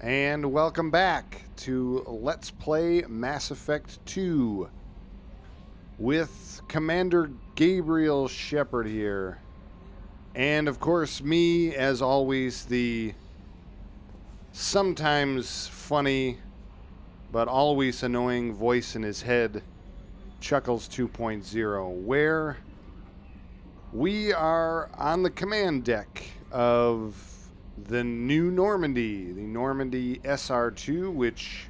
And welcome back to Let's Play Mass Effect 2 with Commander Gabriel Shepard here. And of course, me, as always, the sometimes funny but always annoying voice in his head, Chuckles 2.0, where we are on the command deck of the new Normandy, the Normandy SR2, which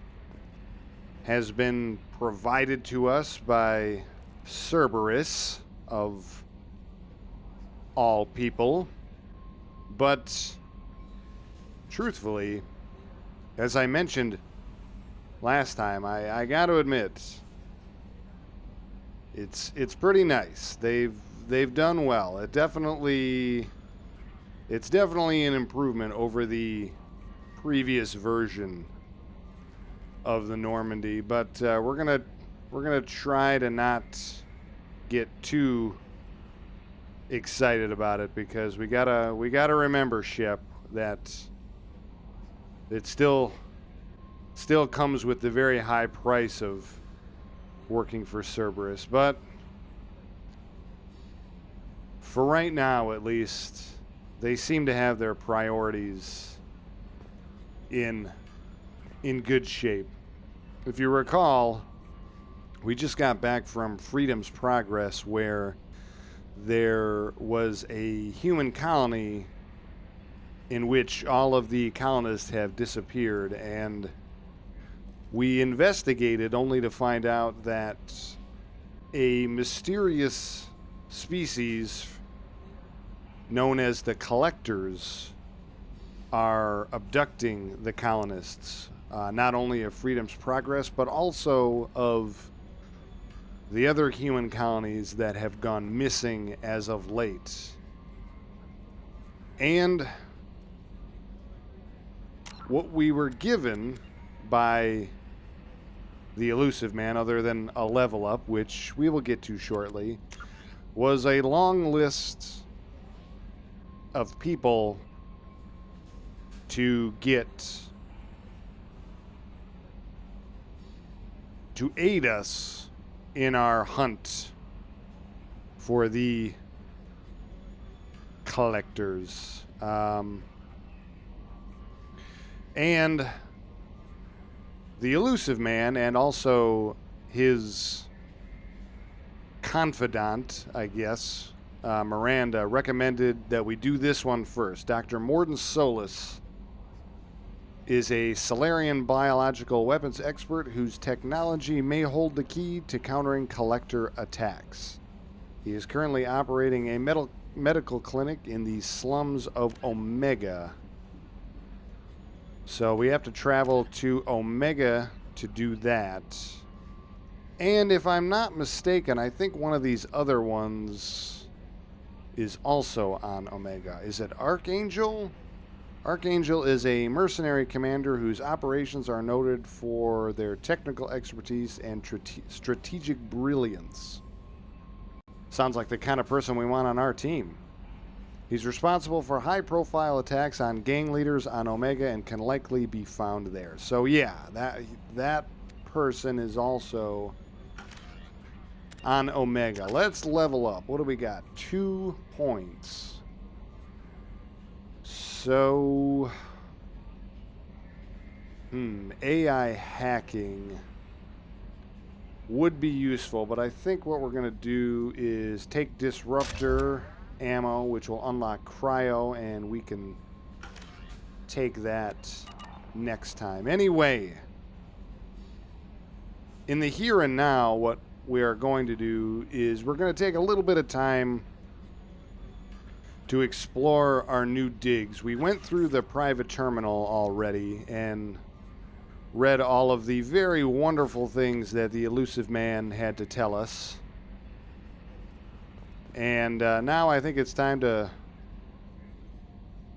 has been provided to us by Cerberus, of all people. But truthfully, as I mentioned last time, I got to admit, it's pretty nice. They've done well. It's definitely an improvement over the previous version of the Normandy, but we're gonna try to not get too excited about it, because we gotta remember, Shep, that it still comes with the very high price of working for Cerberus. But for right now, at least, they seem to have their priorities in good shape. If you recall, we just got back from Freedom's Progress, where there was a human colony in which all of the colonists have disappeared, and we investigated only to find out that a mysterious species known as the Collectors are abducting the colonists, not only of Freedom's Progress, but also of the other human colonies that have gone missing as of late. And what we were given by the Elusive Man, other than a level up, which we will get to shortly, was a long list of people to get to aid us in our hunt for the Collectors. And the Elusive Man, and also his confidant, I guess, Miranda, recommended that we do this one first. Dr. Morden Solis is a Solarian biological weapons expert whose technology may hold the key to countering Collector attacks. He is currently operating a medical clinic in the slums of Omega. So we have to travel to Omega to do that. And if I'm not mistaken, I think one of these other ones is also on Omega. Is it Archangel? Archangel is a mercenary commander whose operations are noted for their technical expertise and strategic brilliance. Sounds like the kind of person we want on our team. He's responsible for high-profile attacks on gang leaders on Omega and can likely be found there. So yeah, that person is also on Omega. Let's level up. What do we got? 2 points. So, AI hacking would be useful, but I think what we're going to do is take Disruptor ammo, which will unlock Cryo, and we can take that next time. Anyway, in the here and now, what we are going to do is we're going to take a little bit of time to explore our new digs. We went through the private terminal already and read all of the very wonderful things that the Elusive Man had to tell us. And now I think it's time to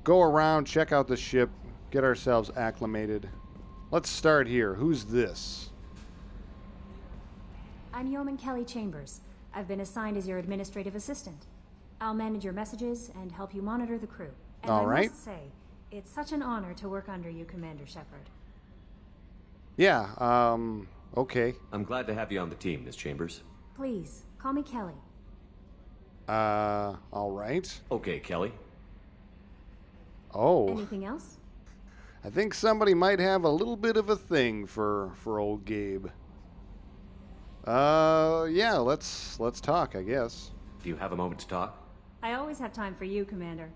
go around, check out the ship, get ourselves acclimated. Let's start here. Who's this? I'm Yeoman Kelly Chambers. I've been assigned as your administrative assistant. I'll manage your messages and help you monitor the crew. And All right. I must say, It's such an honor to work under you, Commander Shepard. Yeah, okay. I'm glad to have you on the team, Miss Chambers. Please, call me Kelly. All right. Okay, Kelly. Oh, Anything else? I think somebody might have a little bit of a thing for old Gabe. Yeah, let's talk, I guess. Do you have a moment to talk? I always have time for you, Commander.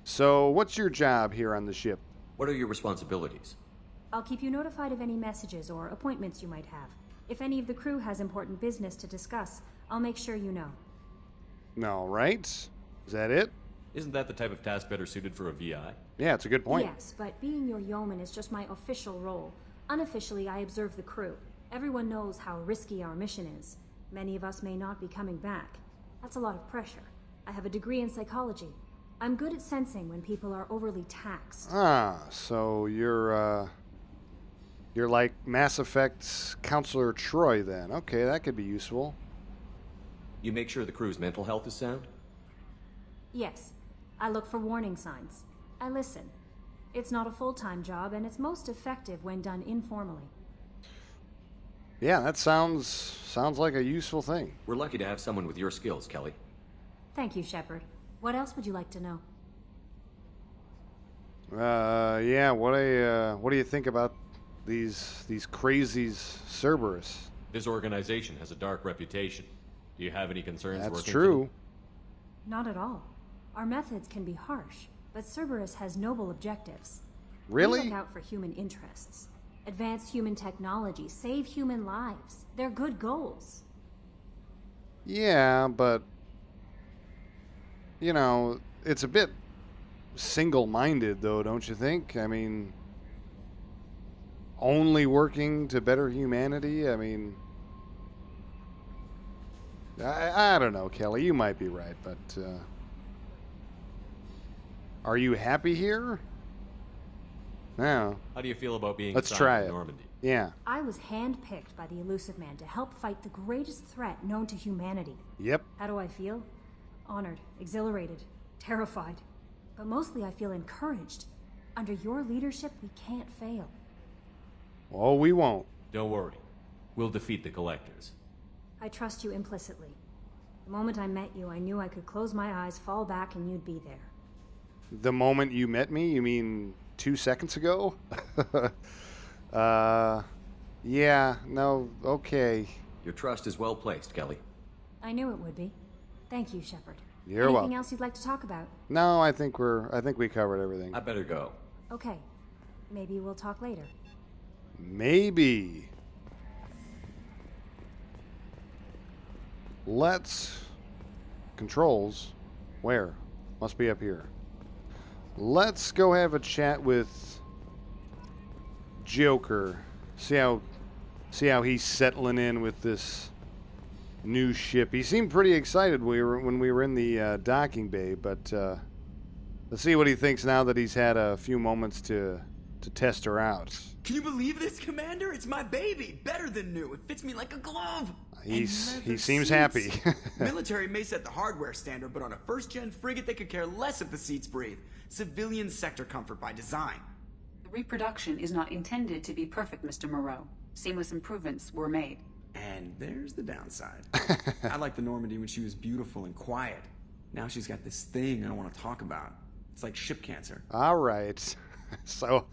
So, what's your job here on the ship? What are your responsibilities? I'll keep you notified of any messages or appointments you might have. If any of the crew has important business to discuss, I'll make sure you know. All right. Is that it? Isn't that the type of task better suited for a VI? Yeah, it's a good point. Yes, but being your yeoman is just my official role. Unofficially, I observe the crew. Everyone knows how risky our mission is. Many of us may not be coming back. That's a lot of pressure. I have a degree in psychology. I'm good at sensing when people are overly taxed. Ah, so you're like Mass Effect's Counselor Troy then. Okay, that could be useful. You make sure the crew's mental health is sound? Yes, I look for warning signs. I listen. It's not a full-time job, and it's most effective when done informally. Yeah, that sounds like a useful thing. We're lucky to have someone with your skills, Kelly. Thank you, Shepard. What else would you like to know? Yeah, what do you think about these crazies, Cerberus? This organization has a dark reputation. Do you have any concerns That's working true. for them? Not at all. Our methods can be harsh, but Cerberus has noble objectives. We Really? look out for human interests. Advance human technology, save human lives. They're good goals. Yeah, but you know, it's a bit single-minded though, don't you think? I mean, only working to better humanity? I mean, I don't know, Kelly, you might be right, but are you happy here? No. How do you feel about being Let's assigned try to it. Normandy? Yeah. I was handpicked by the Elusive Man to help fight the greatest threat known to humanity. Yep. How do I feel? Honored, exhilarated, terrified. But mostly I feel encouraged. Under your leadership, we can't fail. Oh, we won't. Don't worry. We'll defeat the Collectors. I trust you implicitly. The moment I met you, I knew I could close my eyes, fall back, and you'd be there. The moment you met me, you mean 2 seconds ago? Yeah, no, okay. Your trust is well placed, Kelly. I knew it would be. Thank you, Shepard. You're Anything welcome. else you'd like to talk about? No, I think we covered everything. I better go. Okay. Maybe we'll talk later. Maybe. Let's... Controls. Where? Must be up here. Let's go have a chat with Joker. See how he's settling in with this new ship. He seemed pretty excited when we were in the docking bay, but let's see what he thinks now that he's had a few moments to test her out. Can you believe this, Commander? It's my baby. Better than new. It fits me like a glove. He And leather seems seats. happy. Military may set the hardware standard, but on a first-gen frigate, they could care less if the seats breathe. Civilian sector comfort by design. The reproduction is not intended to be perfect, Mr. Moreau. Seamless improvements were made. And there's the downside. I liked the Normandy when she was beautiful and quiet. Now she's got this thing I don't want to talk about. It's like ship cancer. All right. So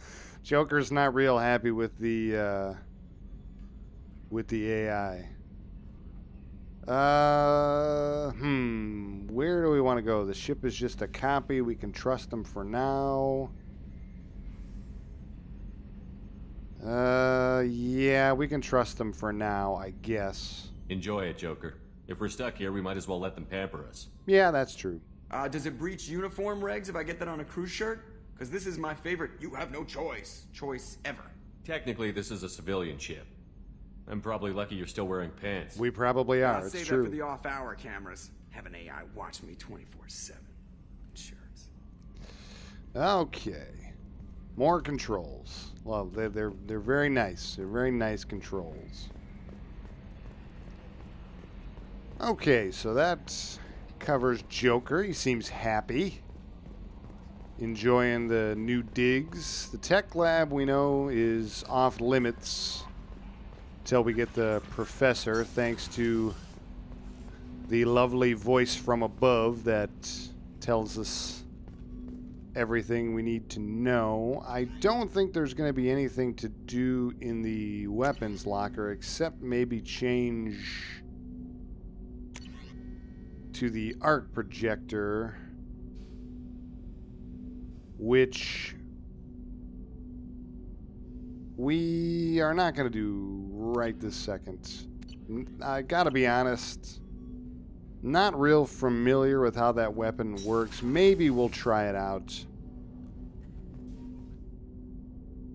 Joker's not real happy with the AI. Where do we want to go? The ship is just a copy. We can trust them for now. Yeah, we can trust them for now, I guess. Enjoy it, Joker. If we're stuck here, we might as well let them pamper us. Yeah, that's true. Does it breach uniform regs if I get that on a cruise shirt? Because this is my favorite you have no choice ever. Technically, this is a civilian ship. I'm probably lucky you're still wearing pants. We probably are. I'll It's save true. that for the off-hour cameras. Have an AI watch me 24/7. Jerks. Okay. More controls. Well, they're very nice. They're very nice controls. Okay, so that covers Joker. He seems happy. enjoying the new digs. The tech lab, we know, is off limits till we get the professor, thanks to the lovely voice from above that tells us everything we need to know. I don't think there's going to be anything to do in the weapons locker except maybe change to the arc projector, which we are not going to do right this second. I gotta be honest, not real familiar with how that weapon works. Maybe we'll try it out.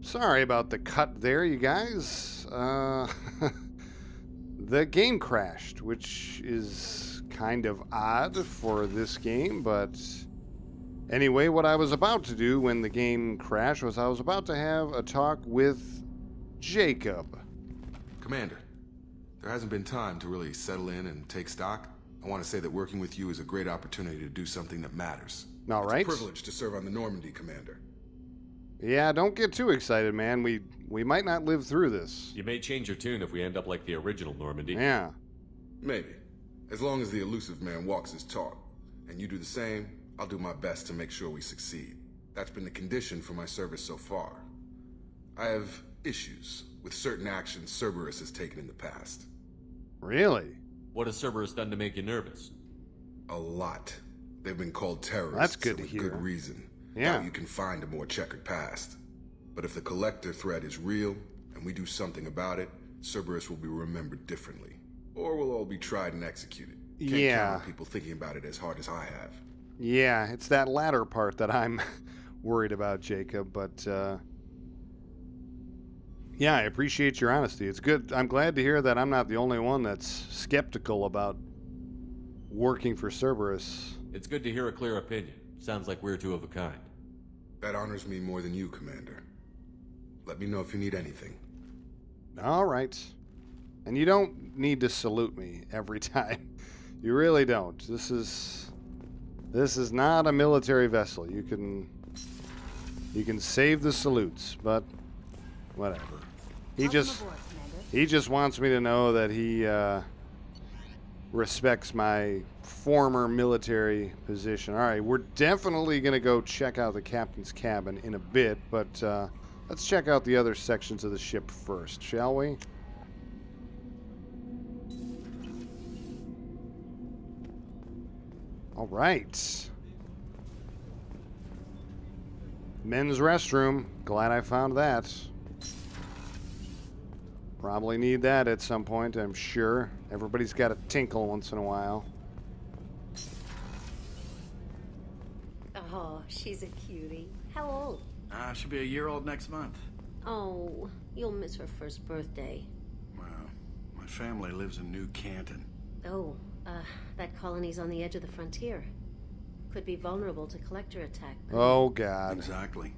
Sorry about the cut there, you guys. The game crashed, which is kind of odd for this game, but anyway, what I was about to do when the game crashed was I was about to have a talk with Jacob. Commander, there hasn't been time to really settle in and take stock. I want to say that working with you is a great opportunity to do something that matters. All right. It's a privilege to serve on the Normandy, Commander. Yeah, don't get too excited, man. We might not live through this. You may change your tune if we end up like the original Normandy. Yeah. Maybe. As long as the elusive man walks his talk, and you do the same, I'll do my best to make sure we succeed. That's been the condition for my service so far. I have issues with certain actions Cerberus has taken in the past. Really? What has Cerberus done to make you nervous? A lot. They've been called terrorists. That's good and to with hear. Good reason. Yeah. Doubt you can find a more checkered past. But if the collector threat is real, and we do something about it, Cerberus will be remembered differently. Or we'll all be tried and executed. Can't count on people thinking about it as hard as I have. Yeah, it's that latter part that I'm worried about, Jacob, but yeah, I appreciate your honesty. It's good. I'm glad to hear that I'm not the only one that's skeptical about working for Cerberus. It's good to hear a clear opinion. Sounds like we're two of a kind. That honors me more than you, Commander. Let me know if you need anything. All right. And you don't need to salute me every time. You really don't. This is not a military vessel. You can save the salutes, but whatever. He just wants me to know that he respects my former military position. All right, we're definitely going to go check out the captain's cabin in a bit, but let's check out the other sections of the ship first, shall we? All right. Men's restroom. Glad I found that. Probably need that at some point, I'm sure. Everybody's got a tinkle once in a while. Oh, she's a cutie. How old? She'll be a year old next month. Oh, you'll miss her first birthday. Wow. My family lives in New Canton. Oh, that colony's on the edge of the frontier. Could be vulnerable to collector attack. Oh, God. Exactly.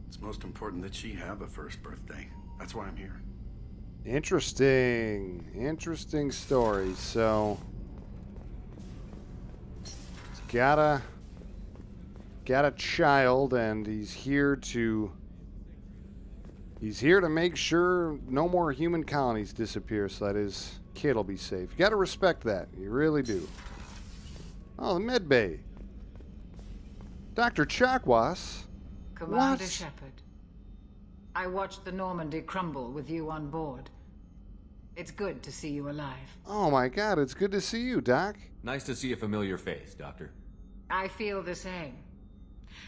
It's most important that she have a first birthday. That's why I'm here. Interesting. Interesting story. So, he's got a child, and he's here to make sure no more human colonies disappear so that his kid will be safe. You got to respect that. You really do. Oh, the med bay. Dr. Chakwas. Commander What? Shepard, I watched the Normandy crumble with you on board. It's good to see you alive. Oh my God, it's good to see you, Doc. Nice to see a familiar face, Doctor. I feel the same.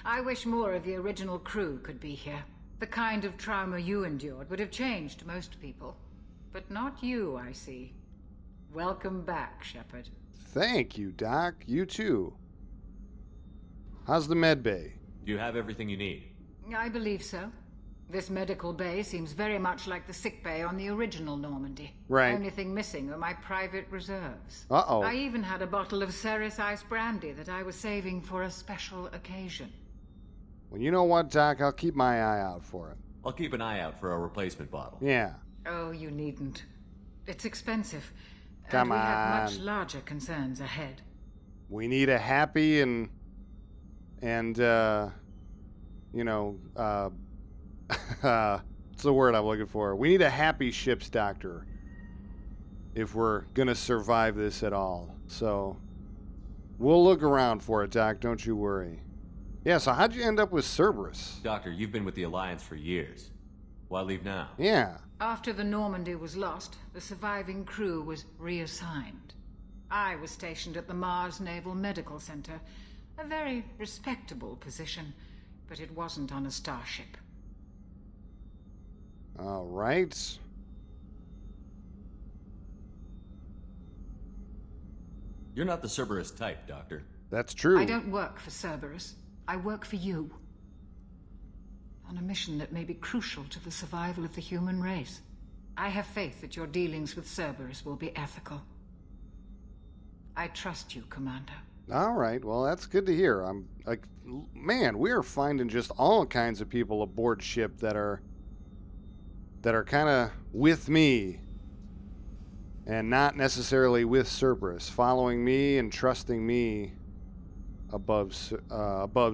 I wish more of the original crew could be here. The kind of trauma you endured would have changed most people. But not you, I see. Welcome back, Shepard. Thank you, Doc. You too. How's the med bay? Do you have everything you need? I believe so. This medical bay seems very much like the sick bay on the original Normandy. Right. Only thing missing are my private reserves. Uh-oh. I even had a bottle of Ceres Ice Brandy that I was saving for a special occasion. Well, you know what, Doc? I'll keep my eye out for it. I'll keep an eye out for a replacement bottle. Yeah. Oh, you needn't. It's expensive. Come and we have much on. larger concerns ahead. We need a happy and you know, what's the word I'm looking for? We need a happy ship's doctor if we're going to survive this at all. So we'll look around for it, Doc. Don't you worry. Yeah, so how'd you end up with Cerberus? Doctor, you've been with the Alliance for years. Why leave now? Yeah. After the Normandy was lost, the surviving crew was reassigned. I was stationed at the Mars Naval Medical Center, a very respectable position, but it wasn't on a starship. All right. You're not the Cerberus type, Doctor. That's true. I don't work for Cerberus. I work for you. On a mission that may be crucial to the survival of the human race. I have faith that your dealings with Cerberus will be ethical. I trust you, Commander. All right. Well, that's good to hear. I'm like, man, we are finding just all kinds of people aboard ship that are kind of with me and not necessarily with Cerberus, following me and trusting me above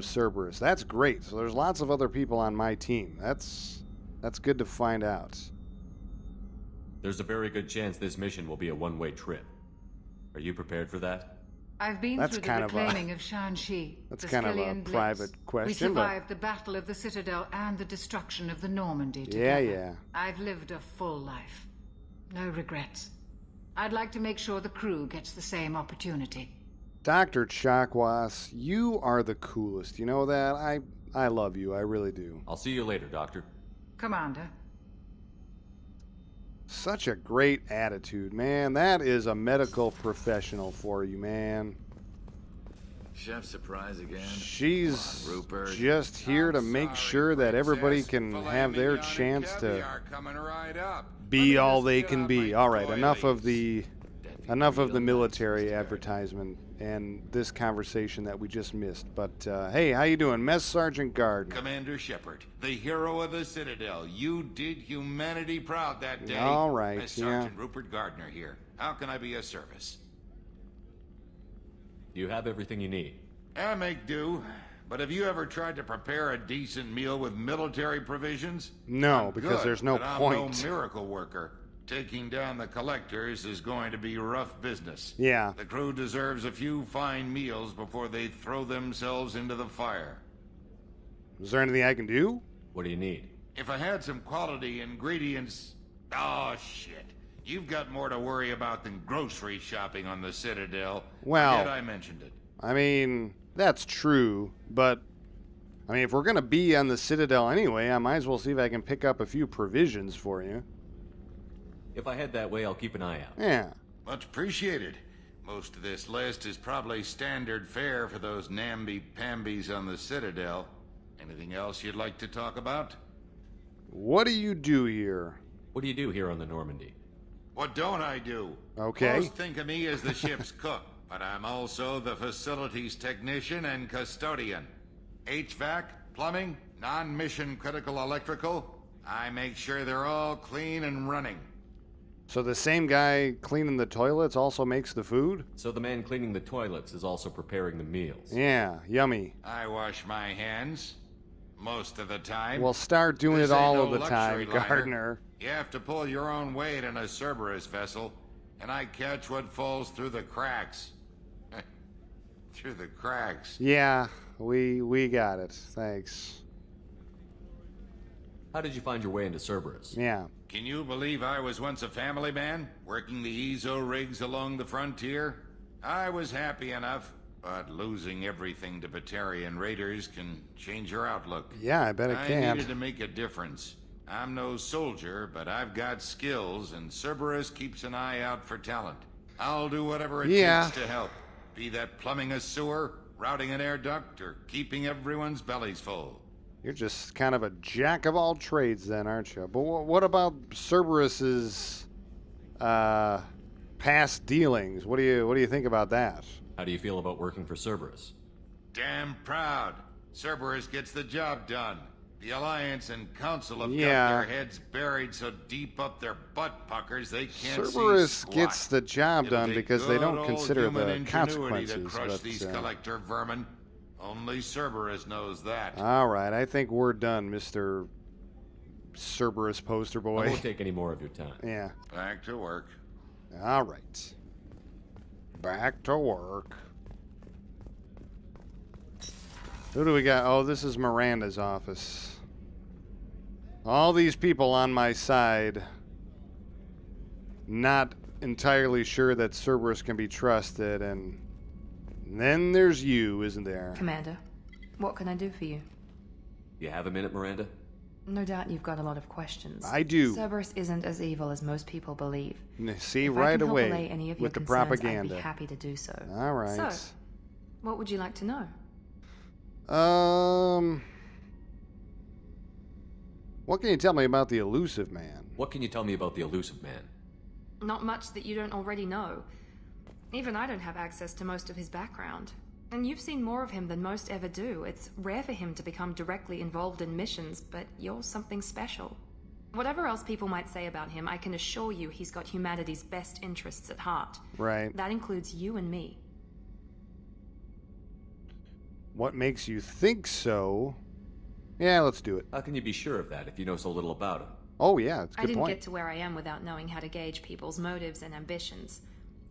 Cerberus. That's great. So there's lots of other people on my team. That's good to find out. There's a very good chance this mission will be a one-way trip. Are you prepared for that? I've been That's through the kind of reclaiming of Shan-Chi. That's the kind of a Skillian Blitz. private question, We but- survived the Battle of the Citadel and the destruction of the Normandy Yeah, together. yeah. I've lived a full life. No regrets. I'd like to make sure the crew gets the same opportunity. Dr. Chakwas, you are the coolest. You know that? I love you. I really do. I'll see you later, Doctor. Commander. Such a great attitude, man. That is a medical professional for you, man. Chef surprise again. She's Come on, Rupert. just here to make sure that everybody can have their chance to be all they can be. All right, enough of the military advertisement and this conversation that we just missed. But hey, how you doing, Mess Sergeant Gardner? Commander Shepard, the hero of the Citadel. You did humanity proud that day. All right, Mess yeah. Sergeant Rupert Gardner here. How can I be of service? You have everything you need. I make do. But have you ever tried to prepare a decent meal with military provisions? No, I'm because good, there's no but point. I'm no miracle worker. Taking down the collectors is going to be rough business. Yeah. The crew deserves a few fine meals before they throw themselves into the fire. Is there anything I can do? What do you need? If I had some quality ingredients... Oh, shit. You've got more to worry about than grocery shopping on the Citadel. Well, Forget I mentioned it. I mean, that's true, but I mean, if we're going to be on the Citadel anyway, I might as well see if I can pick up a few provisions for you. If I head that way, I'll keep an eye out. Yeah. Much appreciated. Most of this list is probably standard fare for those namby-pambies on the Citadel. Anything else you'd like to talk about? What do you do here? What do you do here on the Normandy? What don't I do? Okay. Most think of me as the ship's cook, but I'm also the facilities technician and custodian. HVAC, plumbing, non-mission critical electrical. I make sure they're all clean and running. So the same guy cleaning the toilets also makes the food? So the man cleaning the toilets is also preparing the meals. Yeah, yummy. I wash my hands. Most of the time. Well, start doing This it all ain't of the no time, luxury liner. Gardner. You have to pull your own weight in a Cerberus vessel, and I catch what falls through the cracks. Through the cracks. Yeah, we got it. Thanks. How did you find your way into Cerberus? Yeah. Can you believe I was once a family man, working the EZO rigs along the frontier? I was happy enough, but losing everything to Batarian raiders can change your outlook. Yeah, I bet it I can. needed to make a difference. I'm no soldier, but I've got skills, and Cerberus keeps an eye out for talent. I'll do whatever it Yeah. takes to help. Be that plumbing a sewer, routing an air duct, or keeping everyone's bellies full. You're just kind of a jack of all trades then, aren't you? But what about Cerberus's past dealings? What do you think about that? How do you feel about working for Cerberus? Damn proud. Cerberus gets the job done. The Alliance and Council have Yeah. got their heads buried so deep up their butt puckers they can't Cerberus see squat. gets the job It'll done take because they good don't old consider human the ingenuity consequences. to crush But, these collector vermin. Only Cerberus knows that. All right, I think we're done, Mr. Cerberus poster boy. I won't take any more of your time. Yeah. Back to work. All right. Back to work. Who do we got? Oh, this is Miranda's office. All these people on my side, not entirely sure that Cerberus can be trusted, and then there's you, isn't there? Commander, what can I do for you? You have a minute, Miranda? No doubt you've got a lot of questions. I do. Cerberus isn't as evil as most people believe. See, If right I can away help allay any of your with the concerns, propaganda. I'd be happy to do so. All right. So, what would you like to know? What can you tell me about the elusive man? What can you tell me about the elusive man? Not much that you don't already know. Even I don't have access to most of his background. And you've seen more of him than most ever do. It's rare for him to become directly involved in missions, but you're something special. Whatever else people might say about him, I can assure you he's got humanity's best interests at heart. Right. That includes you and me. What makes you think so? Yeah, let's do it. How can you be sure of that if you know so little about him? Oh, yeah, it's a I good didn't point. get to where I am without knowing how to gauge people's motives and ambitions,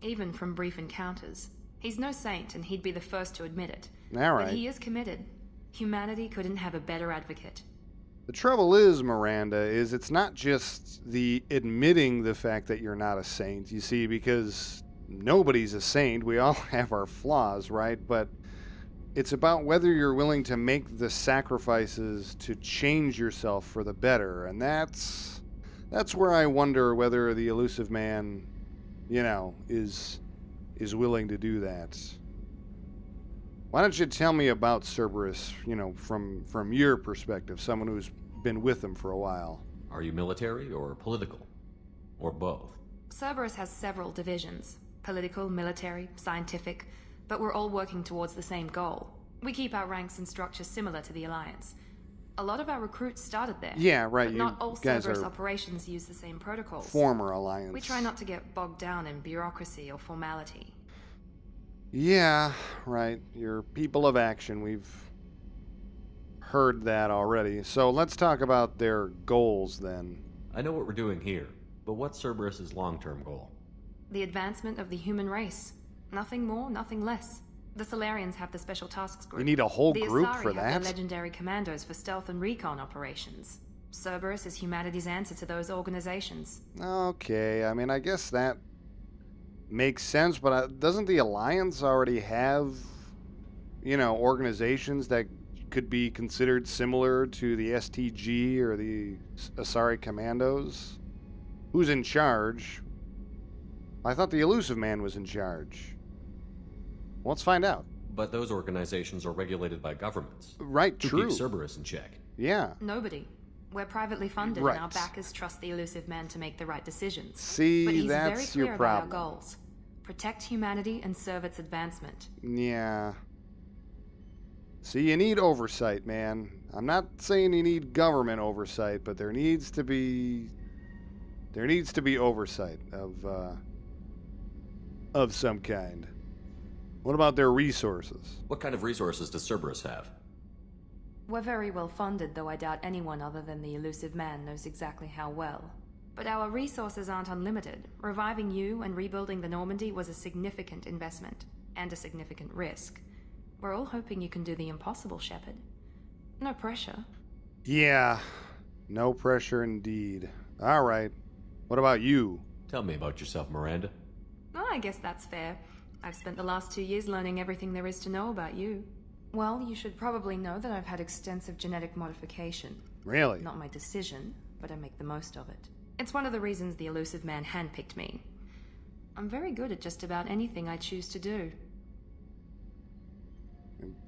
even from brief encounters. He's no saint, and he'd be the first to admit it. All right. But he is committed. Humanity couldn't have a better advocate. The trouble is, Miranda, is it's not just the admitting the fact that you're not a saint, you see, because nobody's a saint. We all have our flaws, right? But it's about whether you're willing to make the sacrifices to change yourself for the better. And that's where I wonder whether the elusive man, is willing to do that. Why don't you tell me about Cerberus, from your perspective, someone who's been with him for a while? Are you military or political? Or both? Cerberus has several divisions. Political, military, scientific, but we're all working towards the same goal. We keep our ranks and structure similar to the Alliance. A lot of our recruits started there. Yeah, right. But not all guys Cerberus are operations use the same protocols. Former Alliance. We try not to get bogged down in bureaucracy or formality. Yeah, right. You're people of action. We've heard that already. So let's talk about their goals then. I know what we're doing here, but what's Cerberus's long-term goal? The advancement of the human race. Nothing more, nothing less. The Solarians have the Special Tasks Group. You need a whole the group Asari for have that? The legendary commandos for stealth and recon operations. Cerberus is humanity's answer to those organizations. Okay, I mean, I guess that makes sense, but doesn't the Alliance already have, organizations that could be considered similar to the STG or the Asari Commandos? Who's in charge? I thought the elusive man was in charge. Let's find out. But those organizations are regulated by governments. Right, Who true. keeps Cerberus in check? Yeah. Nobody. We're privately funded, Right. and our backers trust the elusive man to make the right decisions. See, but he's that's very clear your about our problem. goals. Protect humanity and serve its advancement. Yeah. See, you need oversight, man. I'm not saying you need government oversight, but there needs to be oversight of some kind. What about their resources? What kind of resources does Cerberus have? We're very well funded, though I doubt anyone other than the elusive man knows exactly how well. But our resources aren't unlimited. Reviving you and rebuilding the Normandy was a significant investment, and a significant risk. We're all hoping you can do the impossible, Shepard. No pressure. Yeah. No pressure indeed. All right. What about you? Tell me about yourself, Miranda. Oh, I guess that's fair. I've spent the last 2 years learning everything there is to know about you. Well, you should probably know that I've had extensive genetic modification. Really? Not my decision, but I make the most of it. It's one of the reasons the elusive man handpicked me. I'm very good at just about anything I choose to do.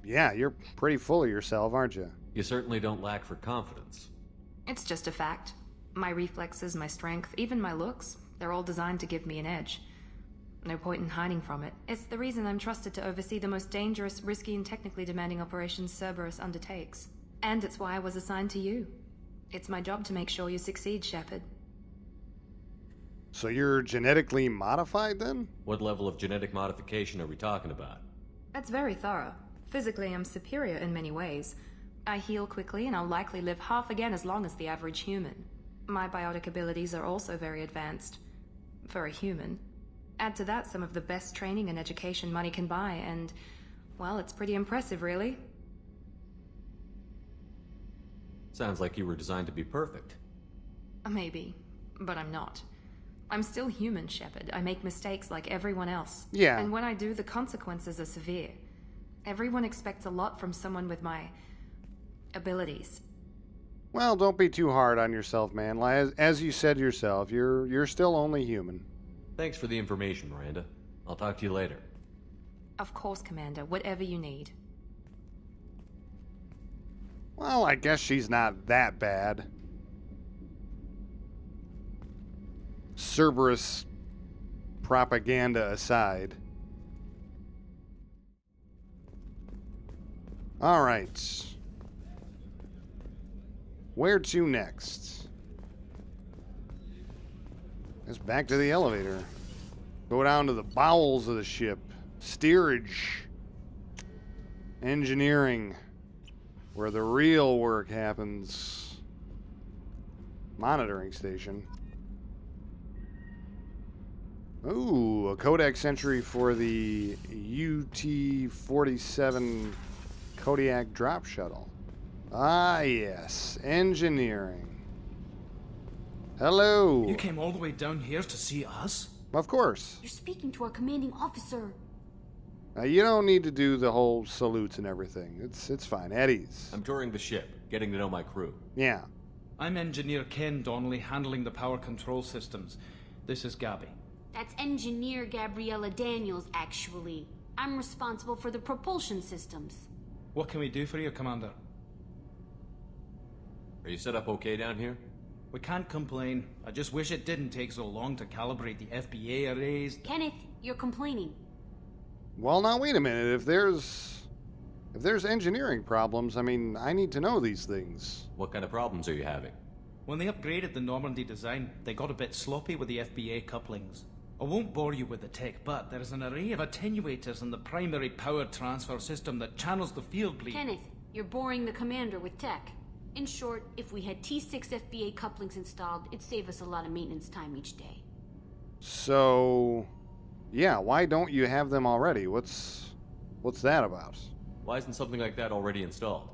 Yeah, you're pretty full of yourself, aren't you? You certainly don't lack for confidence. It's just a fact. My reflexes, my strength, even my looks, they're all designed to give me an edge. No point in hiding from it. It's the reason I'm trusted to oversee the most dangerous, risky, and technically demanding operations Cerberus undertakes. And it's why I was assigned to you. It's my job to make sure you succeed, Shepard. So you're genetically modified then? What level of genetic modification are we talking about? That's very thorough. Physically, I'm superior in many ways. I heal quickly, and I'll likely live half again as long as the average human. My biotic abilities are also very advanced. For a human. Add to that some of the best training and education money can buy, and, well, it's pretty impressive, really. Sounds like you were designed to be perfect. Maybe, but I'm not. I'm still human, Shepard. I make mistakes like everyone else. Yeah. And when I do, the consequences are severe. Everyone expects a lot from someone with my abilities. Well, don't be too hard on yourself, man. As you said yourself, you're still only human. Thanks for the information, Miranda. I'll talk to you later. Of course, Commander. Whatever you need. Well, I guess she's not that bad. Cerberus propaganda aside. All right. Where to next? Guess back to the elevator. Go down to the bowels of the ship. Steerage. Engineering. Where the real work happens. Monitoring station. Ooh, a codex entry for the UT-47 Kodiak drop shuttle. Ah, yes. Engineering. Hello. You came all the way down here to see us? Of course. You're speaking to our commanding officer. You don't need to do the whole salutes and everything. It's fine. At ease. I'm touring the ship, getting to know my crew. Yeah. I'm Engineer Ken Donnelly, handling the power control systems. This is Gabby. That's Engineer Gabriella Daniels, actually. I'm responsible for the propulsion systems. What can we do for you, Commander? Are you set up okay down here? We can't complain. I just wish it didn't take so long to calibrate the FBA arrays. Kenneth, you're complaining. Well, now wait a minute. If there's engineering problems, I mean, I need to know these things. What kind of problems are you having? When they upgraded the Normandy design, they got a bit sloppy with the FBA couplings. I won't bore you with the tech, but there is an array of attenuators in the primary power transfer system that channels the field bleed. Kenneth, you're boring the commander with tech. In short, if we had T6 FBA couplings installed, it'd save us a lot of maintenance time each day. So, yeah, why don't you have them already? What's that about? Why isn't something like that already installed?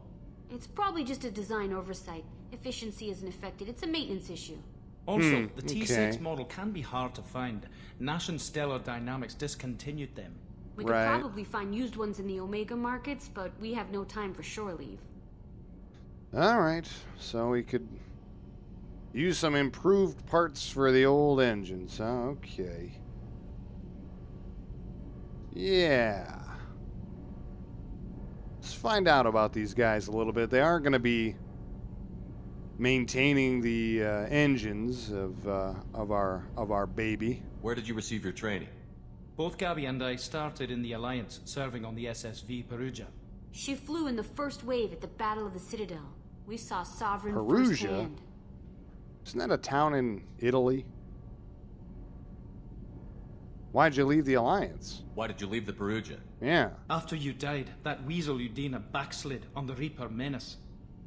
It's probably just a design oversight. Efficiency isn't affected. It's a maintenance issue. Also, the T6 model can be hard to find. Nash and Stellar Dynamics discontinued them. We could probably find used ones in the Omega markets, but we have no time for shore leave. Alright, so we could use some improved parts for the old engines. Okay. Yeah. Let's find out about these guys a little bit. They aren't going to be maintaining the engines of our baby. Where did you receive your training? Both Gabby and I started in the Alliance, serving on the SSV Perugia. She flew in the first wave at the Battle of the Citadel. We saw Sovereign Perugia? firsthand. Isn't that a town in Italy? Why'd you leave the Alliance? Why did you leave the Perugia? Yeah. After you died, that weasel Udina backslid on the Reaper menace.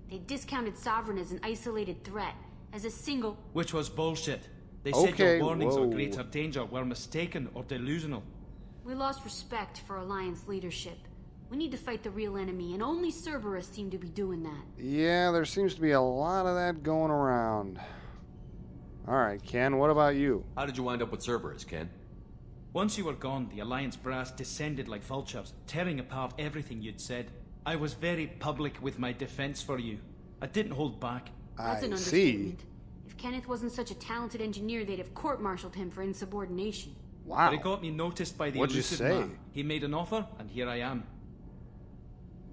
They discounted Sovereign as an isolated threat, as a single... Which was bullshit. They said your warnings of greater danger were mistaken or delusional. We lost respect for Alliance leadership. We need to fight the real enemy, and only Cerberus seem to be doing that. Yeah, there seems to be a lot of that going around. Alright, Ken, what about you? How did you wind up with Cerberus, Ken? Once you were gone, the Alliance brass descended like vultures, tearing apart everything you'd said. I was very public with my defense for you. I didn't hold back. That's an understatement. If Kenneth wasn't such a talented engineer, they'd have court-martialed him for insubordination. Wow. But it got me noticed by the What'd you elusive say? man. He made an offer, and here I am.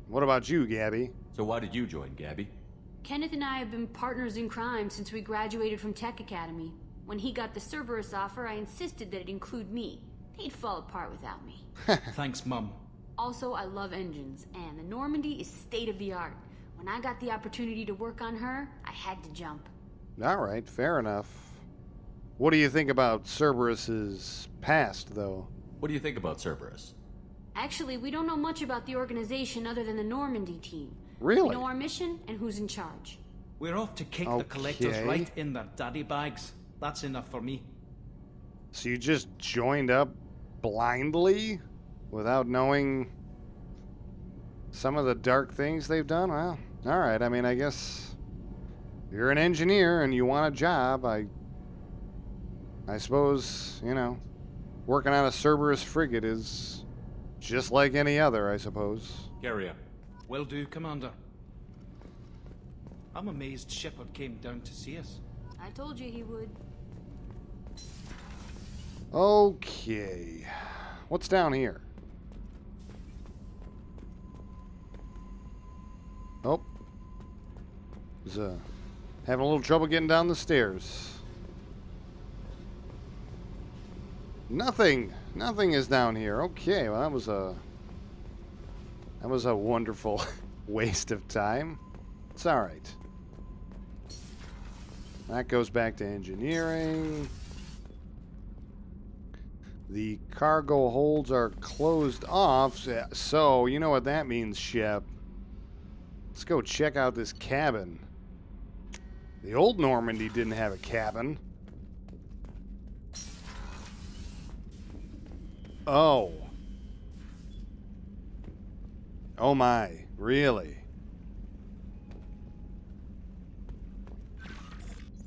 What about you, Gabby? So why did you join, Gabby? Kenneth and I have been partners in crime since we graduated from Tech Academy. When he got the Cerberus offer, I insisted that it include me. They'd fall apart without me. Thanks, Mum. Also, I love engines, and the Normandy is state-of-the-art. When I got the opportunity to work on her, I had to jump. Alright, fair enough. What do you think about Cerberus's past, though? What do you think about Cerberus? Actually, we don't know much about the organization other than the Normandy team. Really? We know our mission and who's in charge. We're off to kick the collectors right in their daddy bags. That's enough for me. So you just joined up blindly without knowing some of the dark things they've done? Well, all right. I mean, I guess you're an engineer and you want a job. I suppose, you know, working on a Cerberus frigate is just like any other, I suppose. Carrier. Will do, Commander. I'm amazed Shepard came down to see us. I told you he would. Okay. What's down here? Oh. Was having a little trouble getting down the stairs. Nothing is down here. Okay, well that was a wonderful waste of time. It's all right. That goes back to engineering. The cargo holds are closed off, so you know what that means, Shep. Let's go check out this cabin. The old Normandy didn't have a cabin. Oh. Oh my, really?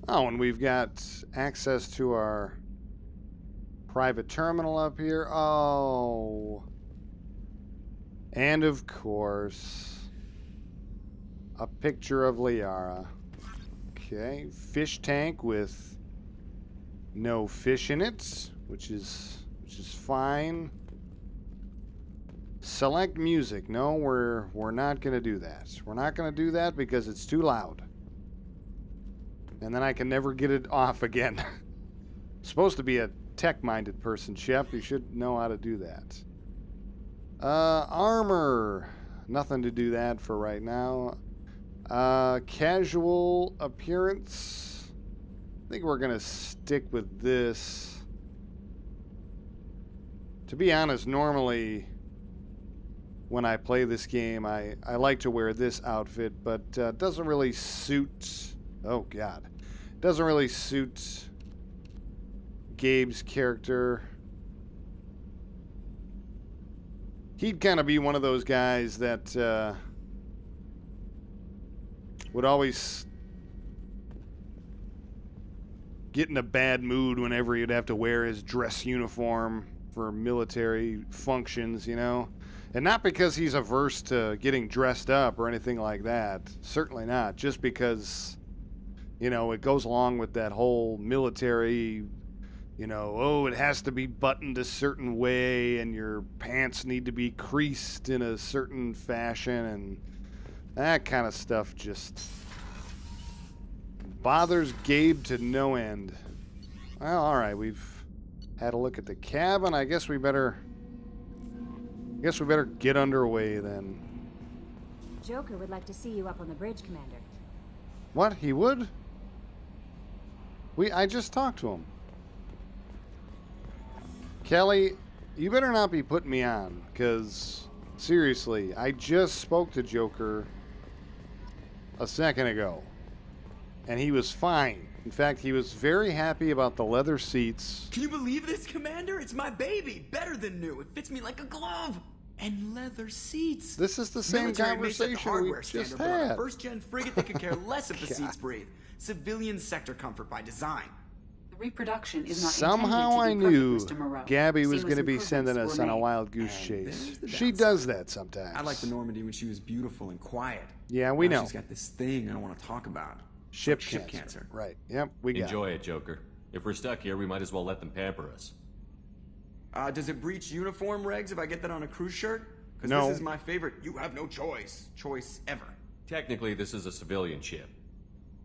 Oh, and we've got access to our private terminal up here. Oh. And of course, a picture of Liara. Okay, fish tank with no fish in it, which is fine. Select music. No, we're not going to do that. We're not going to do that because it's too loud. And then I can never get it off again. Supposed to be a tech-minded person, Shep. You should know how to do that. Armor. Nothing to do that for right now. Casual appearance. I think we're going to stick with this. To be honest, normally when I play this game, I like to wear this outfit, but it doesn't really suit... Oh, God. It doesn't really suit Gabe's character. He'd kind of be one of those guys that would always get in a bad mood whenever he'd have to wear his dress uniform for military functions, you know? And not because he's averse to getting dressed up or anything like that. Certainly not. Just because, you know, it goes along with that whole military, you know, oh, it has to be buttoned a certain way and your pants need to be creased in a certain fashion, and that kind of stuff just bothers Gabe to no end. Well, all right, we've had a look at the cabin. I guess we better get underway then. Joker would like to see you up on the bridge, Commander. What? He would? I just talked to him. Kelly, you better not be putting me on, because seriously, I just spoke to Joker a second ago, and he was fine. In fact, he was very happy about the leather seats. Can you believe this, Commander? It's my baby. Better than new. It fits me like a glove. And leather seats. This is the same conversation we just had. On a first-gen frigate, they could care less if the seats breathe. Civilian sector comfort by design. The reproduction is not Somehow I intended to be knew perfect, Mr. Moreau. Gabby was Seamless going to be improvements sending us were on a made. wild goose chase. She does that sometimes. I like the Normandy when she was beautiful and quiet. Yeah, we Now know. She's got this thing I don't want to talk about. Ship Like cancer. Right. Yep, we got Enjoy it, Joker. If we're stuck here, we might as well let them pamper us. Does it breach uniform regs if I get that on a cruise shirt? Because No. this is my favorite. You have no choice ever. Technically, this is a civilian ship.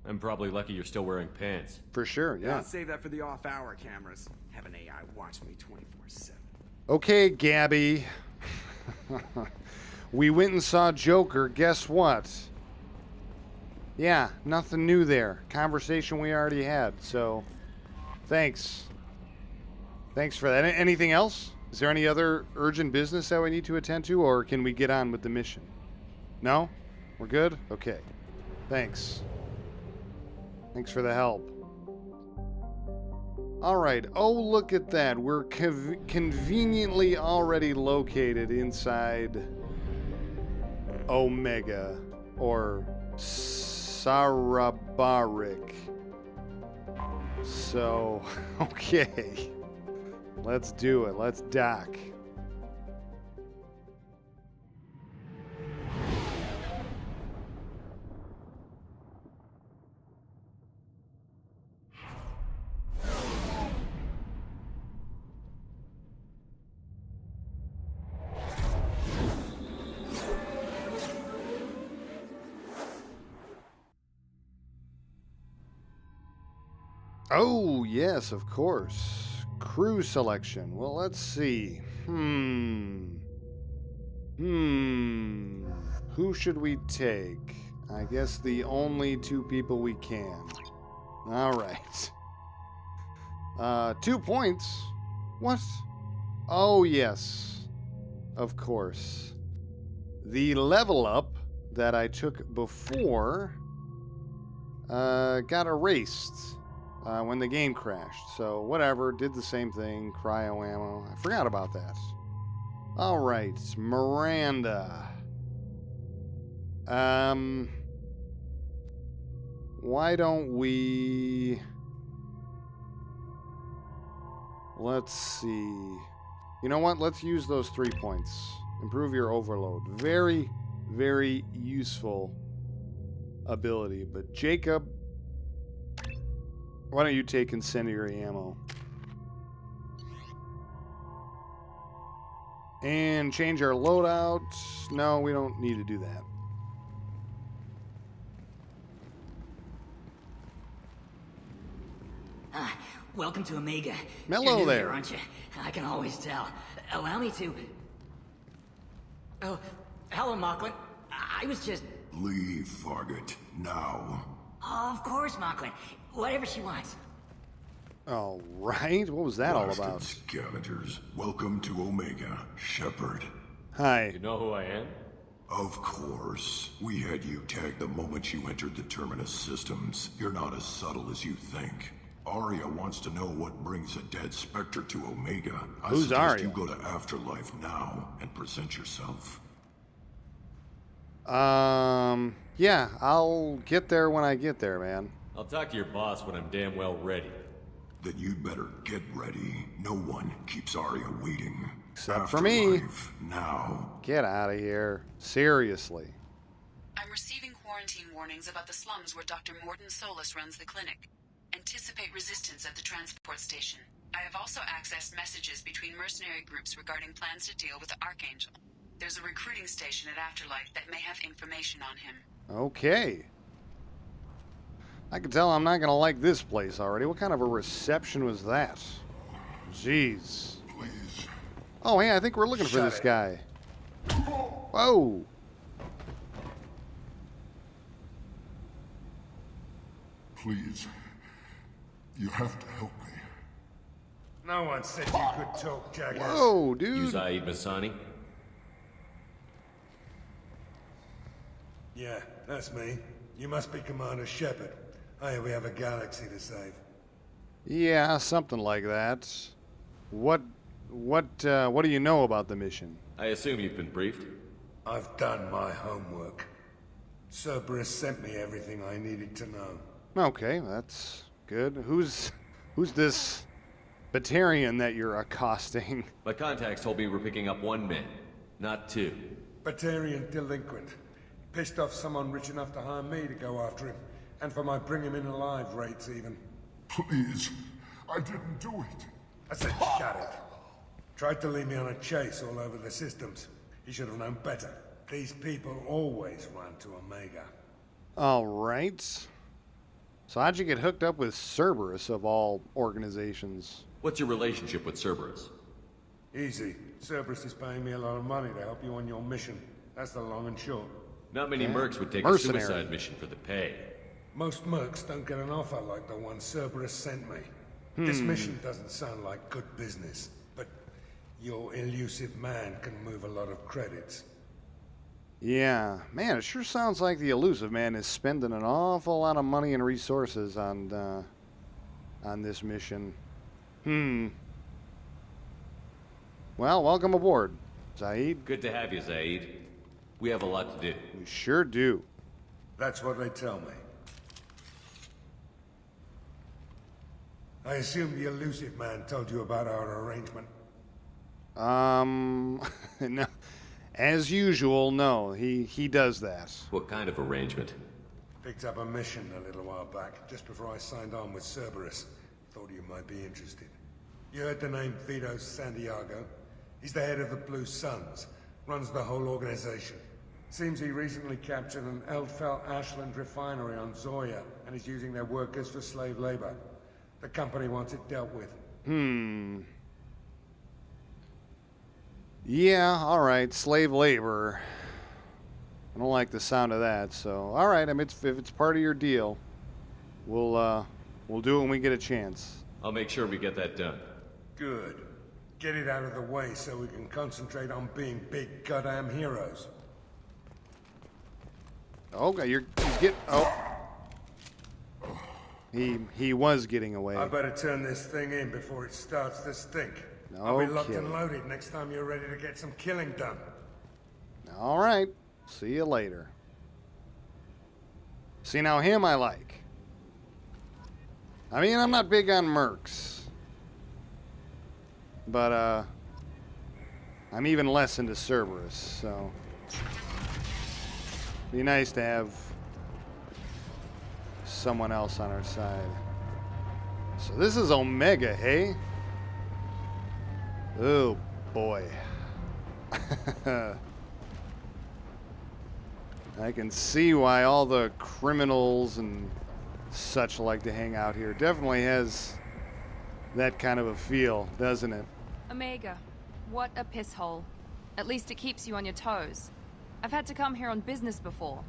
I'm probably lucky you're still wearing pants. For sure, yeah. I'll save that for the off-hour cameras. Have an AI watch me 24/7. Okay, Gabby. We went and saw Joker. Guess what? Yeah, nothing new there. Conversation we already had, so thanks. Thanks for that. Anything else? Is there any other urgent business that we need to attend to, or can we get on with the mission? No? We're good? Okay. Thanks. Thanks for the help. Alright. Oh, look at that. We're conveniently already located inside Omega, or Sarabarik. So, okay. Let's do it. Let's dock. Oh, yes, of course. Crew selection. Well, let's see. Who should we take? I guess the only two people we can. All right. 2 points. What? Oh, yes. Of course. The level up that I took before got erased. When the game crashed. So, whatever. Did the same thing. Cryo ammo. I forgot about that. Alright. Miranda. Why don't we... Let's see. You know what? Let's use those 3 points. Improve your overload. Very, very useful ability. But Jacob... Why don't you take incendiary ammo? And change our loadout. No, we don't need to do that. Welcome to Omega. Mellow You're new there. here, aren't you? I can always tell. Allow me to... Oh, hello, Mocklin. I was just... Leave, Fargate, now. Of course, Mocklin. Whatever she wants. All right. What was that all Blasted about? Scavengers, welcome to Omega, Shepard. Hi. You know who I am? Of course. We had you tagged the moment you entered the Terminus systems. You're not as subtle as you think. Arya wants to know what brings a dead Spectre to Omega. Who's suggest Arya? you go to Afterlife now and present yourself. Yeah, I'll get there when I get there, man. I'll talk to your boss when I'm damn well ready. Then you'd better get ready. No one keeps Arya waiting. Except for me. Afterlife now. Get out of here. Seriously. I'm receiving quarantine warnings about the slums where Dr. Morton Solus runs the clinic. Anticipate resistance at the transport station. I have also accessed messages between mercenary groups regarding plans to deal with the Archangel. There's a recruiting station at Afterlife that may have information on him. Okay. I can tell I'm not going to like this place already. What kind of a reception was that? Jeez. Please. Oh, hey, I think we're looking for this guy. Whoa. Please. You have to help me. No one said you could talk, Jackass. Whoa, dude. You Zaid Masani? Yeah, that's me. You must be Commander Shepard. Oh, yeah, we have a galaxy to save. Yeah, something like that. What do you know about the mission? I assume you've been briefed? I've done my homework. Cerberus sent me everything I needed to know. Okay, that's good. Who's this Batarian that you're accosting? My contacts told me we're picking up 1 man, not 2. Batarian delinquent. Pissed off someone rich enough to hire me to go after him. And for my bring him in alive rates even. Please. I didn't do it. I said shut it. Tried to lead me on a chase all over the systems. He should have known better. These people always run to Omega. Alright. So how'd you get hooked up with Cerberus of all organizations? What's your relationship with Cerberus? Easy. Cerberus is paying me a lot of money to help you on your mission. That's the long and short. Not many mercs would take Mercenary. a suicide mission for the pay. Most mercs don't get an offer like the one Cerberus sent me. This mission doesn't sound like good business, but Your elusive man can move a lot of credits. Yeah, man, it sure sounds like the elusive man is spending an awful lot of money and resources on this mission. Well, welcome aboard, Zaid. Good to have you, Zaid. We have a lot to do. We sure do. That's what they tell me. I assume the elusive man told you about our arrangement. No. As usual, no. He does that. What kind of arrangement? Picked up a mission a little while back, just before I signed on with Cerberus. Thought you might be interested. You heard the name Vito Santiago? He's the head of the Blue Suns, runs the whole organization. Seems he recently captured an Eldfell Ashland refinery on Zoya, and is using their workers for slave labor. The company wants it dealt with. Yeah, alright, slave labor. I don't like the sound of that, so alright, I mean, if it's part of your deal, we'll do it when we get a chance. I'll make sure we get that done. Good. Get it out of the way so we can concentrate on being big goddamn heroes. Okay, he's getting... Oh. He was getting away. I better turn this thing in before it starts to stink. I'll be locked and loaded next time you're ready to get some killing done. All right. See you later. See, now him I like. I mean, I'm not big on mercs. But, I'm even less into Cerberus, so... Be nice to have someone else on our side. So this is Omega, hey? Oh, boy. I can see why all the criminals and such like to hang out here. Definitely has that kind of a feel, doesn't it? Omega, what a piss hole. At least it keeps you on your toes. I've had to come here on business before.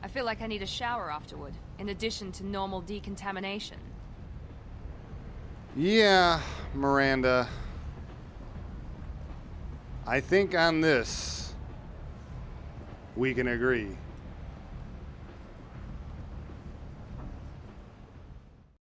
I feel like I need a shower afterward, in addition to normal decontamination. Yeah, Miranda. I think on this, we can agree.